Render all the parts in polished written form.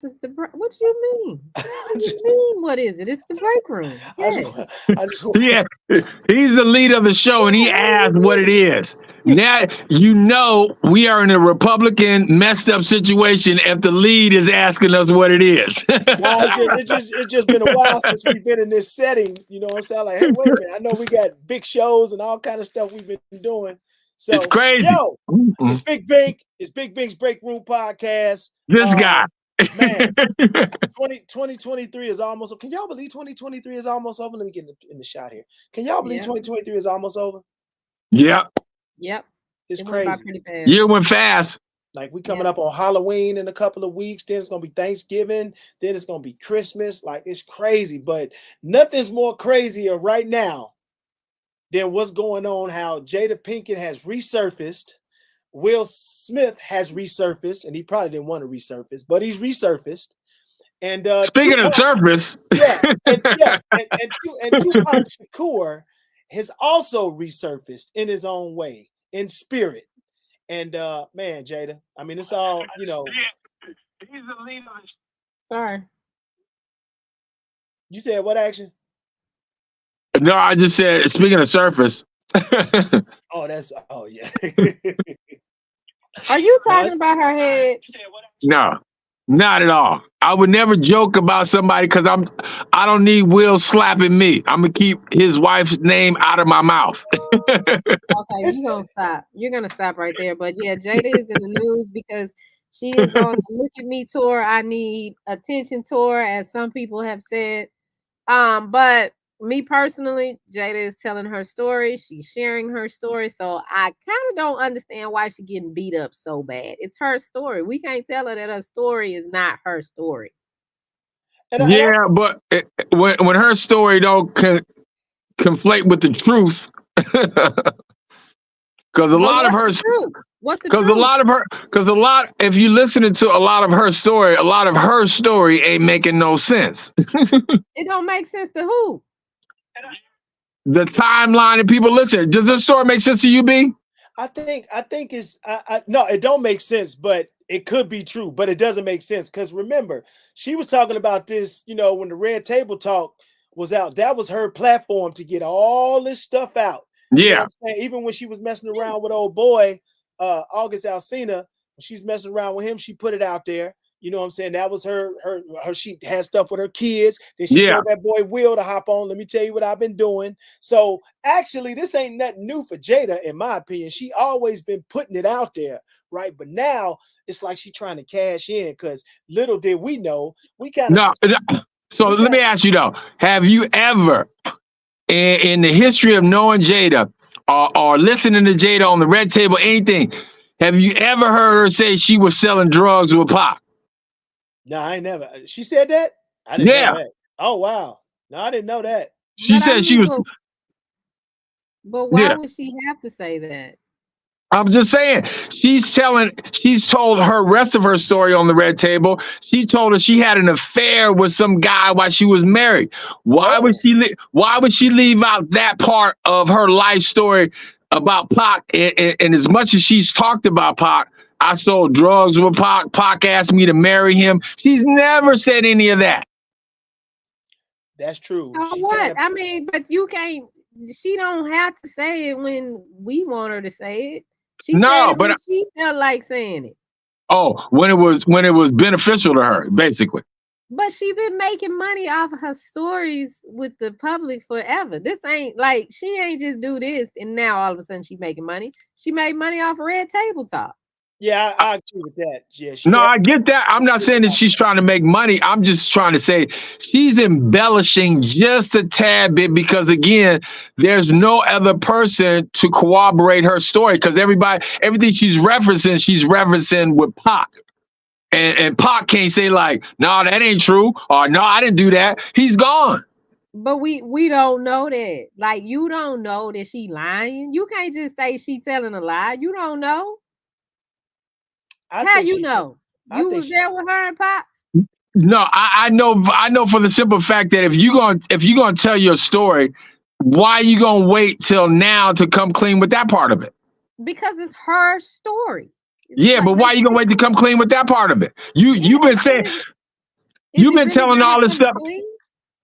What do you mean? What do you mean? What is it? It's the break room. I Yes. just, I just, Yeah, he's the lead of the show, and he Yeah, what do asked what it you is. Now you know we are in a Republican messed up situation if the lead is asking us what it is. nah, it's just been a while since we've been in this setting. You know what I'm saying? Like, hey, wait a minute. I know we got big shows and all kind of stuff we've been doing. It's So, crazy. yo, it's Big Bink. It's Big Bink's Break Room podcast. This guy. Man, 2023 is almost. Can y'all believe 2023 is almost over? Let me get in the shot here. Can y'all believe Yeah. 2023 is almost over? Yep. Yep. It's It went by crazy. pretty fast. Year went fast. Like we coming up on Halloween in a couple of weeks. Then it's gonna be Thanksgiving. Then it's gonna be Christmas. Like it's crazy, but nothing's more crazier right now than what's going on. How Jada Pinkett has resurfaced. Will Smith has resurfaced, and he probably didn't want to resurface, but he's resurfaced. And Speaking of surface, and Tupac Shakur has also resurfaced in his own way, in spirit. And man, Jada, I mean, it's all, you know. He's the leader. Sorry. You said what action? No, I just said speaking of surface. Oh, yeah. Are you talking about her head? No, not at all. I would never joke about somebody because I don't need Will slapping me. I'm gonna keep his wife's name out of my mouth. Okay, you're gonna stop. You're gonna stop right there. But yeah, Jada is in the news because she is on the Look at Me tour. I need attention tour, as some people have said. But me personally, Jada is telling her story. She's sharing her story. So I kind of don't understand why she's getting beat up so bad. It's her story. We can't tell her that her story is not her story. But when her story don't conflate with the truth, because a lot of her truth. What's the because truth? if you listening to a lot of her story ain't making no sense. It don't make sense to who? The timeline and people listen. Does this story make sense to you, B? I think it's no, it don't make sense, but it could be true, but it doesn't make sense because remember, she was talking about this, you know, when the Red Table Talk was out. That was her platform to get all this stuff out. Yeah, you know what I'm saying? Even when she was messing around with old boy August Alsina, when she's messing around with him, she put it out there. You know what I'm saying? That was her. She had stuff with her kids. Then she told that boy Will to hop on. Let me tell you what I've been doing. So actually, this ain't nothing new for Jada, in my opinion. She always been putting it out there, right? But now it's like she trying to cash in because little did we know we kind of. So let me ask you though: have you ever, in the history of knowing Jada or listening to Jada on the Red Table, anything, have you ever heard her say she was selling drugs with Pac? No, I ain't never. She said that? I didn't know that. Oh, wow. No, I didn't know that. She said she was. But why would she have to say that? I'm just saying, she's told her rest of her story on the Red Table. She told us she had an affair with some guy while she was married. Why would she leave out that part of her life story about Pac? And as much as she's talked about Pac, I sold drugs with Pac. Pac asked me to marry him. She's never said any of that. That's true. What? I mean, but you can't. She don't have to say it when we want her to say it. She said it when she felt like saying it. Oh, when it was beneficial to her, basically. But she been making money off of her stories with the public forever. This ain't like she ain't just do this and now all of a sudden she making money. She made money off of Red Table Talk. Yeah, I agree with that. Yeah, I get that. I'm not saying that she's trying to make money. I'm just trying to say she's embellishing just a tad bit because, again, there's no other person to corroborate her story because everything she's referencing with Pac. And Pac can't say like, no, that ain't true, or no, I didn't do that. He's gone. But we don't know that. Like, you don't know that she lying. You can't just say she telling a lie. You don't know. How you know? You was there with her and Pop? No, I know for the simple fact that if you're gonna tell your story, why are you gonna wait till now to come clean with that part of it? Because it's her story. But why are you gonna wait to come clean with that part of it? You've been saying Is You've it been really telling gonna all this come stuff. clean?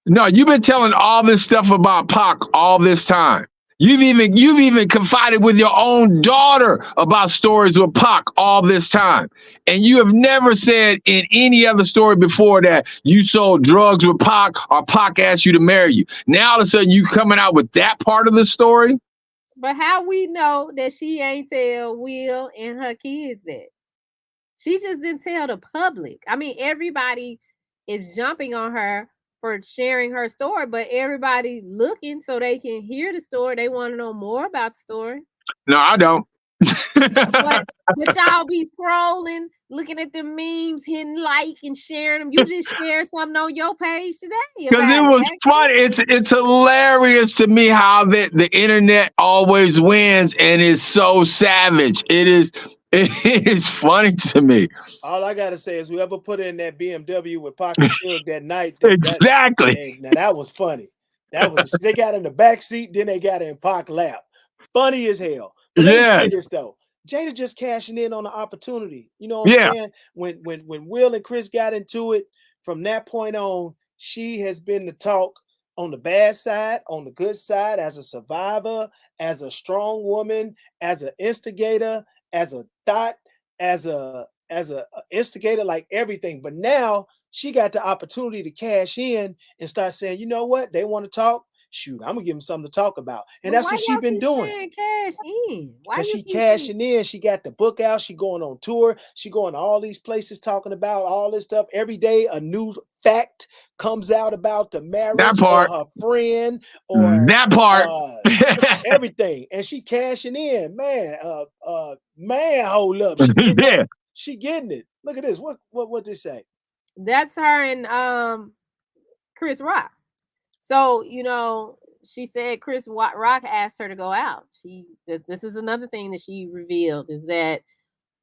No, you've been telling all this stuff about Pac all this time. You've even confided with your own daughter about stories with Pac all this time. And you have never said in any other story before that you sold drugs with Pac or Pac asked you to marry you. Now all of a sudden you coming out with that part of the story? But how we know that she ain't tell Will and her kids that? She just didn't tell the public. I mean, everybody is jumping on her for sharing her story, but everybody looking so they can hear the story. They want to know more about the story. No, I don't. But y'all be scrolling, looking at the memes, hitting like and sharing them. You just shared something on your page today Because it about was it. fun. It's hilarious to me how the internet always wins and is so savage. It is funny to me. All I gotta say is whoever put in that BMW with Pac and Suge that night, Exactly. now that was funny. That was they got in the back seat, then they got in Pac lap. Funny as hell. But let me say Yes. this though. Jada just cashing in on the opportunity. You know what I'm Yeah. saying? When Will and Chris got into it, from that point on, she has been the talk on the bad side, on the good side, as a survivor, as a strong woman, as an instigator, as a thought, as a instigator, like everything. But now she got the opportunity to cash in and start saying, you know what? They want to talk. Shoot, I'm gonna give them something to talk about. And But that's why what she y'all been keep doing. saying cash in? Why Because you she keep saying? cashing in. She got the book out. She going on tour. She going to all these places talking about all this stuff. Every day a new fact comes out about the marriage That or part. her friend or That part. just everything. And she cashing in. Man, hold up. She getting Yeah. it. She getting it. Look at this. What they say? That's her and Chris Rock. So, you know, she said Chris Rock asked her to go out. This is another thing that she revealed is that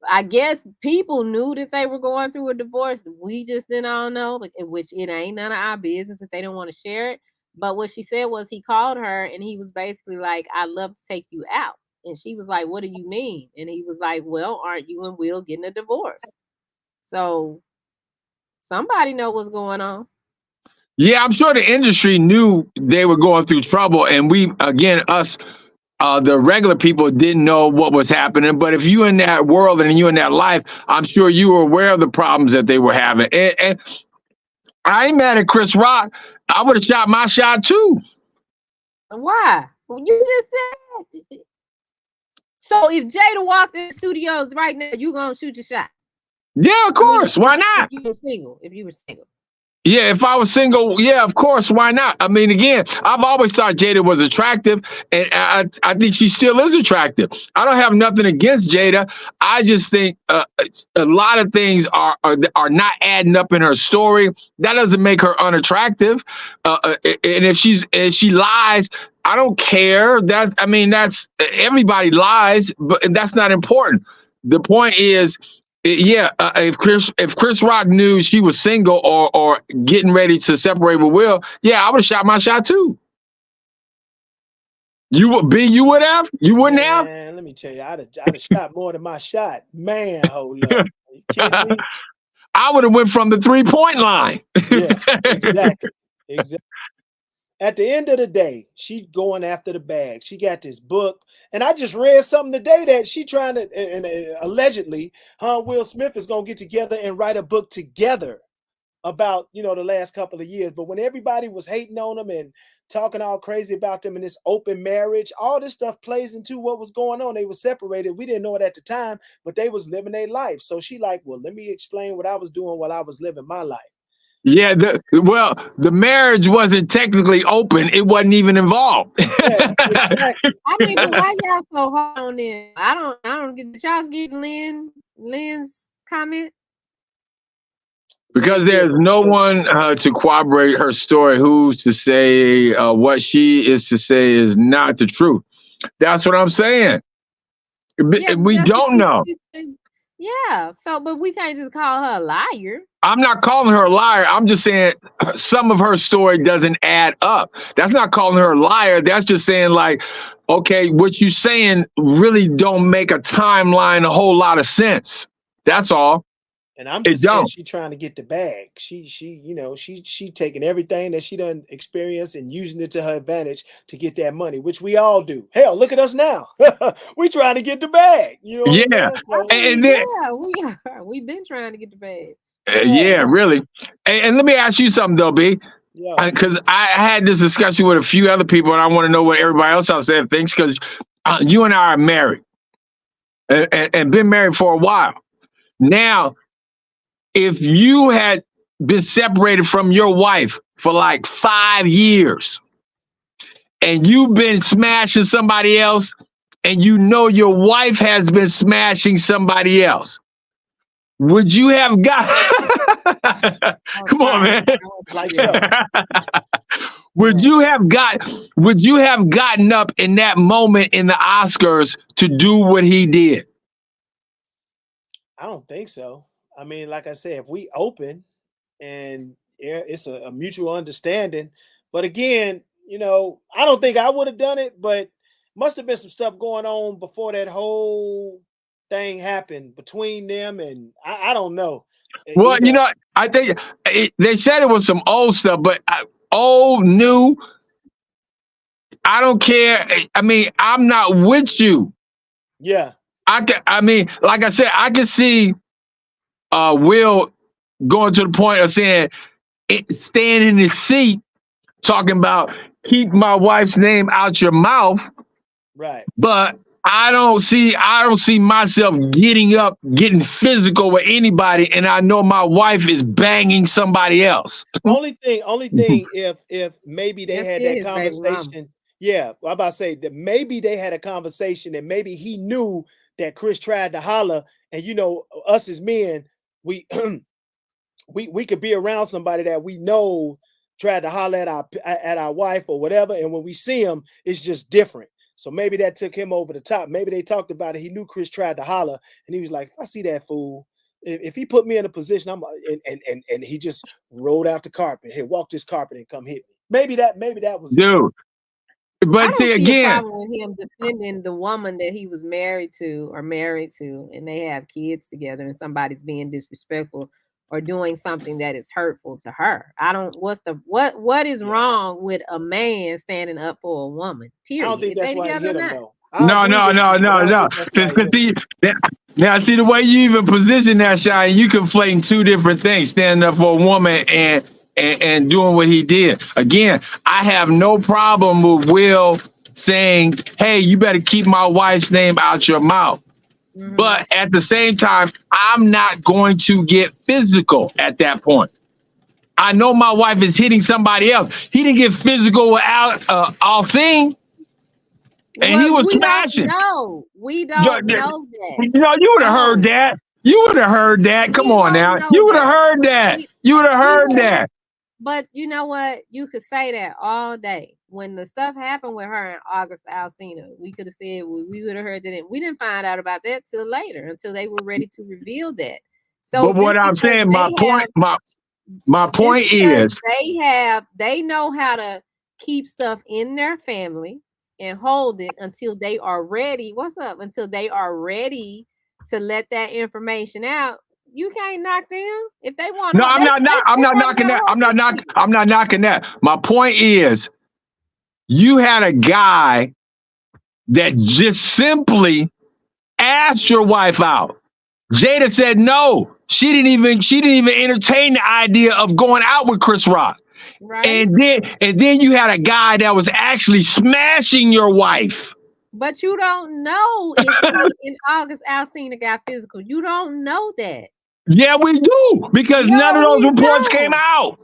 I guess people knew that they were going through a divorce. We just didn't all know, which it ain't none of our business if they don't want to share it. But what she said was he called her and he was basically like, I'd love to take you out. And she was like, what do you mean? And he was like, well, aren't you and Will getting a divorce? So somebody know what's going on. Yeah, I'm sure the industry knew they were going through trouble, and we, again, us, the regular people didn't know what was happening. But if you in that world and you in that life, I'm sure you were aware of the problems that they were having. And I ain't mad at Chris Rock. I would have shot my shot too. Why? Well, you just said. So if Jada walked in the studios right now, you gonna shoot your shot? Yeah, of course. Why not? If you were single. Yeah, if I was single, yeah, of course, why not? I mean, again, I've always thought Jada was attractive, and I think she still is attractive. I don't have nothing against Jada. I just think a lot of things are not adding up in her story. That doesn't make her unattractive. And if she lies, I don't care. That's everybody lies, but that's not important. The point is, if Chris Rock knew she was single or getting ready to separate with Will, yeah, I would have shot my shot too. You would have? You wouldn't have? Man, let me tell you, I'd have shot more than my shot. Man, hold up. Are you kidding me? I would have went from the 3-point line. Yeah, exactly. At the end of the day, she's going after the bag. She got this book, and I just read something today that she trying to, and allegedly, Will Smith is gonna get together and write a book together about the last couple of years. But when everybody was hating on them and talking all crazy about them in this open marriage, all this stuff plays into what was going on. They were separated. We didn't know it at the time, but they was living their life. So she like, well, let me explain what I was doing while I was living my life. Yeah, the marriage wasn't technically open. It wasn't even involved. Yeah, exactly. I mean, but why y'all so hard on them? I don't get. Did y'all get Lynn's comment? Because there's no one to corroborate her story. Who's to say what she is to say is not the truth? That's what I'm saying. Yeah, we don't know. Yeah, so but we can't just call her a liar. I'm not calling her a liar. I'm just saying some of her story doesn't add up. That's not calling her a liar. That's just saying like, okay, what you're saying really don't make a timeline a whole lot of sense. That's all. And I'm It just saying don't. she trying to get the bag. She taking everything that she done experienced and using it to her advantage to get that money, which we all do. Hell, look at us now. We trying to get the bag. You know what I'm Yeah. saying? I So, And mean, then, yeah, we are. We've been trying to get the bag. yeah, yeah, really. And let me ask you something though, B. yeah. Because I had this discussion with a few other people, and I want to know what everybody else out there thinks. Because you and I are married and been married for a while. Now, if you had been separated from your wife for like 5 years and you've been smashing somebody else and you know your wife has been smashing somebody else, would you have got Oh, come on, sorry. man. I went to Like you. so. Would you have gotten up in that moment in the Oscars to do what he did? I don't think so. I mean, like I said, if we open and it's a mutual understanding. But again, I don't think I would have done it, but must have been some stuff going on before that whole thing happened between them. And I don't know. Well, Either, I think they said it was some old stuff, but old, new, I don't care. I mean, I'm not with you. yeah, I mean, like I said, I can see Will going to the point of saying, staying in his seat, talking about keep my wife's name out your mouth, right. but I don't see myself getting up, getting physical with anybody, and I know my wife is banging somebody else. Only thing, if maybe they That's had still that his baby mama. conversation. Yeah, I'm about to say that maybe they had a conversation and maybe he knew that Chris tried to holler, and us as men, we we could be around somebody that we know tried to holler at our wife or whatever, and when we see him, it's just different. So maybe that took him over the top. Maybe they talked about it. He knew Chris tried to holler, and he was like, "If I see that fool, if he put me in a position, I'm and he just rolled out the carpet, hey, walk this carpet and come hit me." Maybe that was it. Dude. I But don't see see a again, problem with him defending the woman that he was married to or married to, and they have kids together, and somebody's being disrespectful or doing something that is hurtful to her. I don't. What is Yeah, wrong with a man standing up for a woman? I don't Period. think If that's they why he together or hit him not. though. I no, agree no, with no, you, but no, I don't no. think that's why he Because hit him. now see the way you even position that, Shine, you conflating two different things: standing up for a woman and doing what he did. Again, I have no problem with Will saying, "Hey, you better keep my wife's name out your mouth." Hmm. But at the same time, I'm not going to get physical at that point. I know my wife is hitting somebody else. He didn't get physical with Alcine, and he Well, was we don't smashing. know. We You, don't know that. you would have heard No, that. You would have heard that. Come we on don't now. know You would have that. heard that. We You would have we heard would have. that. But you know what? You could say that all day. When the stuff happened with her and August Alsina, we could have said we would have heard that. We didn't find out about that till later, until they were ready to reveal that. So But what just I'm because saying, they have, my just point because is, they know how to keep stuff in their family and hold it until they are ready. What's up? Until they are ready to let that information out. You can't knock them if they want to. no, I'm They not running knocking their that. whole business. I'm not knocking that. My point is, you had a guy that just simply asked your wife out. Jada said no. She didn't even entertain the idea of going out with Chris Rock. Right? And then you had a guy that was actually smashing your wife. But you don't know if he and August Alsina got physical. You don't know that. Yeah, we do, because none of No, those we reports came don't. out.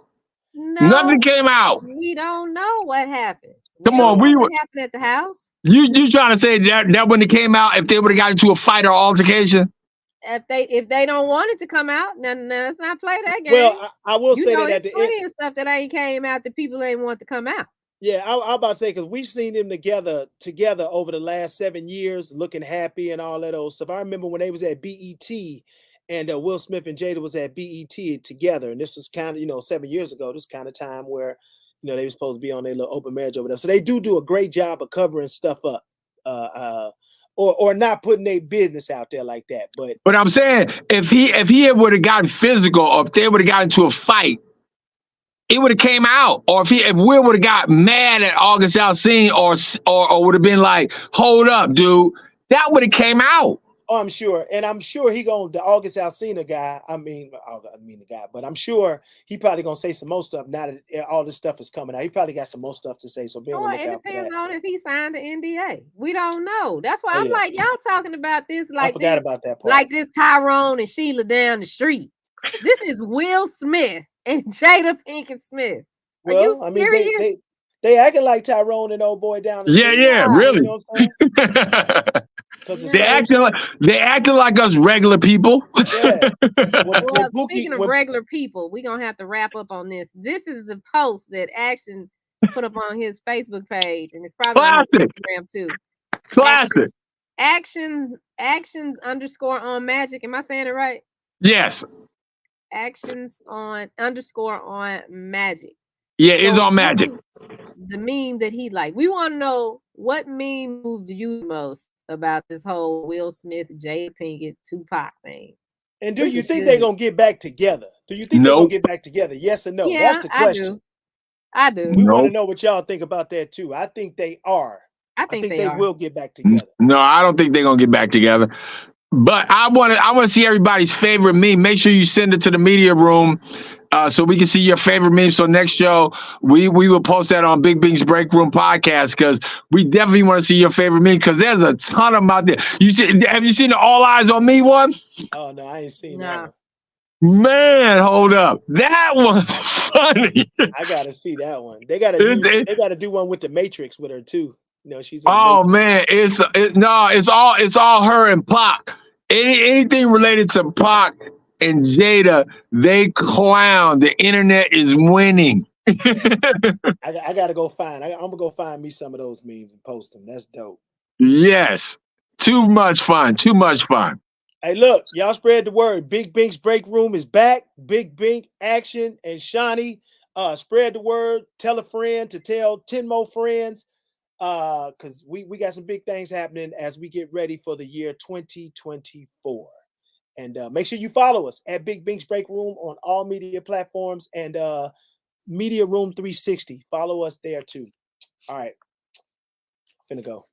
Nothing No, came out. we don't know what happened. We Come don't on, know So we what were happened at the house. you trying to say that wouldn't have came out if they would have got into a fight or altercation? If they don't want it to come out, then let's not play that well, game. I will You say know, that at it's the end. plenty of stuff that ain't came out that people ain't want to come out. Yeah, I about to say because we've seen them together over the last 7 years, looking happy and all that old stuff. I remember when they was at BET, and Will Smith and Jada was at BET together, and this was kind of 7 years ago. This kind of time where they were supposed to be on their little open marriage over there. So they do a great job of covering stuff up. or not putting their business out there like that. But I'm saying if he would have gotten physical, or if they would have gotten into a fight, it would have came out. Or if Will would have got mad at August Alsina, or would have been like, hold up, dude, that would have came out. Oh, I'm sure. And I'm sure the August Alsina guy, I mean the guy, but I'm sure he probably gonna say some more stuff now that all this stuff is coming out. He probably got some more stuff to say. So be on the lookout for that. It depends on if he signed the NDA. We don't know. That's why I'm like, y'all talking about this like I forgot about that part. Like this Tyrone and Sheila down the street. This is Will Smith and Jada Pinkett Smith. Are you serious? I mean, they acting like Tyrone and old boy down the street. Yeah, really. You know they acting like us regular people. Yeah. Speaking of regular people, we're gonna have to wrap up on this. This is the post that Action put up on his Facebook page, and it's probably on his Instagram too. Classic. Actions _ on magic. Am I saying it right? Yes. Actions _ on magic. Yeah, it's on magic. The meme that he liked. We want to know what meme moved you most about this whole Will Smith, Jada Pinkett, Tupac thing. And do you think they're gonna get back together? Do you think they're gonna get back together? Yes or no? Yeah, that's the question. I do. We want to know what y'all think about that too. I think they are. I think they will get back together. No, I don't think they're gonna get back together. But I want to see everybody's favorite meme. Make sure you send it to the media room, so we can see your favorite meme. So next show we will post that on Big Bink's Break Room podcast, because we definitely want to see your favorite meme, because there's a ton of them out there. Have you seen the All Eyes on Me one? Oh no, I ain't seen that one. Man, hold up, that was funny. I gotta see that one. They gotta do one with the Matrix with her too. You know, she's. Man, it's all her and Pac. Anything related to Pac and Jada, they clown. The internet is winning. I gotta go find. I'm gonna go find me some of those memes and post them. That's dope. Yes, too much fun. Too much fun. Hey, look, y'all spread the word. Big Bink's Break Room is back. Big Bink, Action, and Shawnee. Spread the word. Tell a friend to tell 10 more friends. Because we got some big things happening as we get ready for the year 2024. And make sure you follow us at Big Bink's Break Room on all media platforms, and Media Room 360. Follow us there too. All right. Finna go.